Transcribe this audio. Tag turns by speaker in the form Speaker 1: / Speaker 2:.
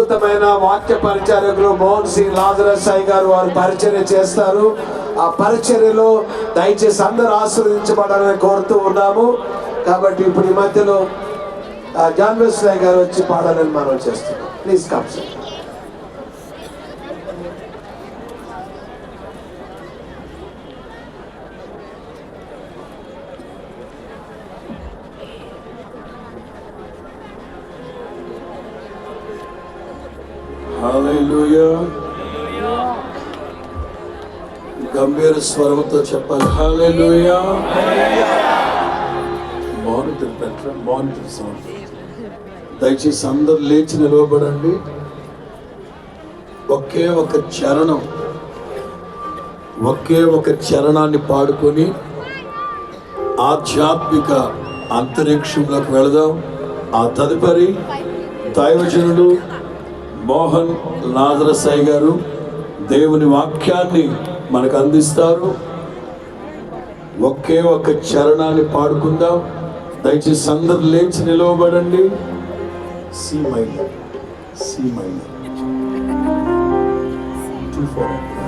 Speaker 1: అద్భుతమైన వాక్య పరిచారకులు మోహన్ సింగ్ లాజరస్ సాయి గారు వారు పరిచర్య చేస్తారు. ఆ పరిచర్యలో దయచేసి అందరూ ఆశీర్వదించబడాలని కోరుతూ ఉన్నాము. కాబట్టి ఇప్పుడు ఈ మధ్యలో జాన్ వెస్లీ గారు వచ్చి పాడాలని మనం చేస్తున్నాం. Please come sir. హల్లెలూయా. గంభీర స్వరంతో చెప్పాలి హల్లెలూయా. మానిటర్ పెట్టరా, మానిటర్ సౌండ్. దయచేసి అందరు లేచి నిలవబడండి. ఒకే ఒక చరణం, ఒకే ఒక చరణాన్ని పాడుకొని ఆధ్యాత్మిక అంతరిక్షంలోకి వెళదాం. ఆ తదుపరి దైవజనుడు మోహన్ లాజరస్ సాయి గారు దేవుని వాక్యాన్ని మనకు అందిస్తారు. ఒకే ఒక చరణాన్ని పాడుకుందాం. దయచేసి అందరు లేచి నిలవబడండి. C minor 2/4